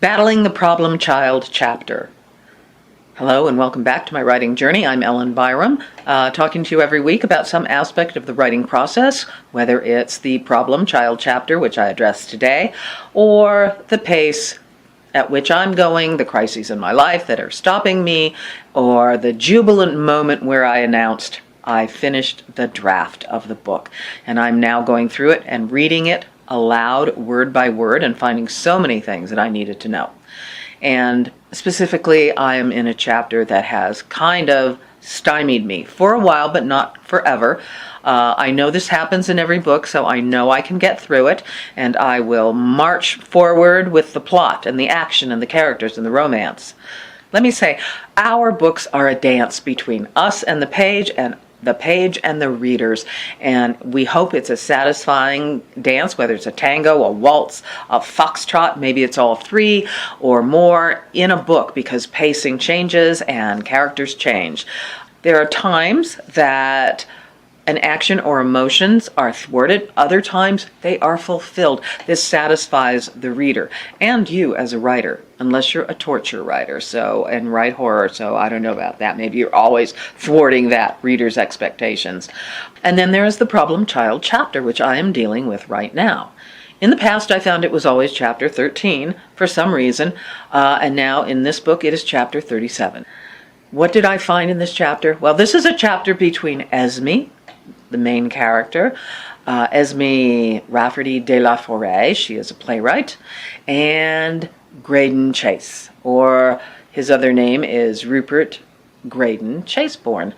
Battling the Problem Child chapter. Hello and welcome back to my writing journey. I'm Ellen Byerrum, talking to you every week about some aspect of the writing process, whether it's the problem child chapter, which I addressed today, or the pace at which I'm going, the crises in my life that are stopping me, or the jubilant moment where I announced I finished the draft of the book. And I'm now going through it and reading it aloud, word by word, and finding so many things that I needed to know. And specifically, I am in a chapter that has kind of stymied me for a while, but not forever. I know this happens in every book, so I know I can get through it, and I will march forward with the plot and the action and the characters and the romance. Let me say, our books are a dance between us and the page and the readers, and we hope it's a satisfying dance, whether it's a tango, a waltz, a foxtrot, maybe it's all three or more in a book, because pacing changes and characters change. There are times that an action or emotions are thwarted. Other times they are fulfilled. This satisfies the reader and you as a writer, unless you're a torture writer and write horror, so I don't know about that. Maybe you're always thwarting that reader's expectations. And then there is the problem child chapter, which I am dealing with right now. In the past, I found it was always chapter 13 for some reason, and now in this book it is chapter 37. What did I find in this chapter? Well, this is a chapter between Esme, the main character, Esme Rafferty de la Forêt, she is a playwright, and Graydon Chase, or his other name is Rupert Graydon Chaseborn,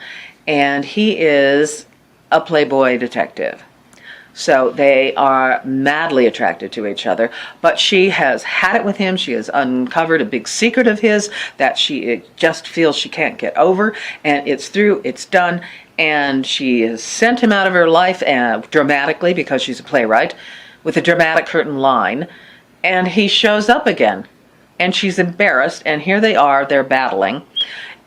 and he is a playboy detective. So they are madly attracted to each other, but she has had it with him. She has uncovered a big secret of his that she just feels she can't get over, and it's through, it's done, and she has sent him out of her life dramatically, because she's a playwright, with a dramatic curtain line, and he shows up again, and she's embarrassed, and here they are, they're battling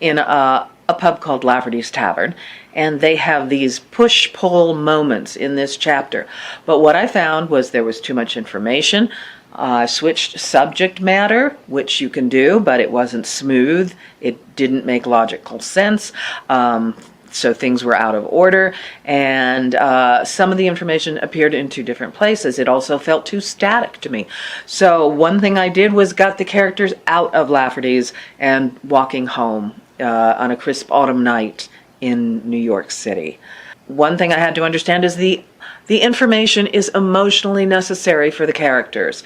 in a pub called Lafferty's Tavern, and they have these push-pull moments in this chapter. But what I found was there was too much information. I switched subject matter, which you can do, but it wasn't smooth. It didn't make logical sense. So things were out of order, and some of the information appeared in two different places. It also felt too static to me. So one thing I did was got the characters out of Lafferty's and walking home on a crisp autumn night in New York City. One thing I had to understand is the information is emotionally necessary for the characters.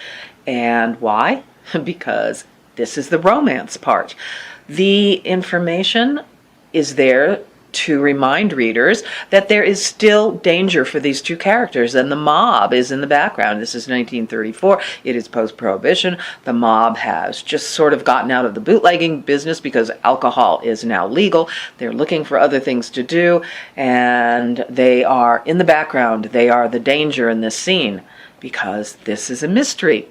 And why? Because this is the romance part. The information is there to remind readers that there is still danger for these two characters, and the mob is in the background. This is 1934. It is post-prohibition. The mob has just sort of gotten out of the bootlegging business because alcohol is now legal. They're looking for other things to do, and they are in the background. They are the danger in this scene, because this is a mystery.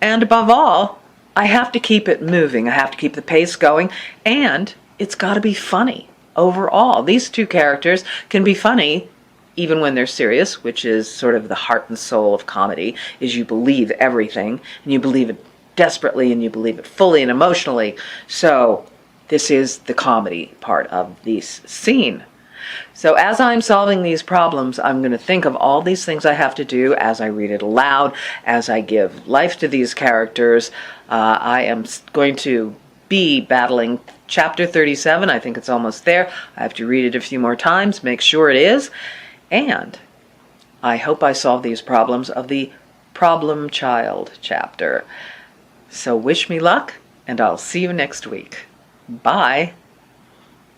And above all, I have to keep it moving. I have to keep the pace going, and it's got to be funny. Overall, these two characters can be funny even when they're serious, which is sort of the heart and soul of comedy, is you believe everything, and you believe it desperately, and you believe it fully and emotionally. So this is the comedy part of this scene. So as I'm solving these problems, I'm going to think of all these things I have to do as I read it aloud, as I give life to these characters. I am going to be battling chapter 37. I think it's almost there. I have to read it a few more times, make sure it is. And I hope I solve these problems of the problem child chapter. So wish me luck, and I'll see you next week. Bye.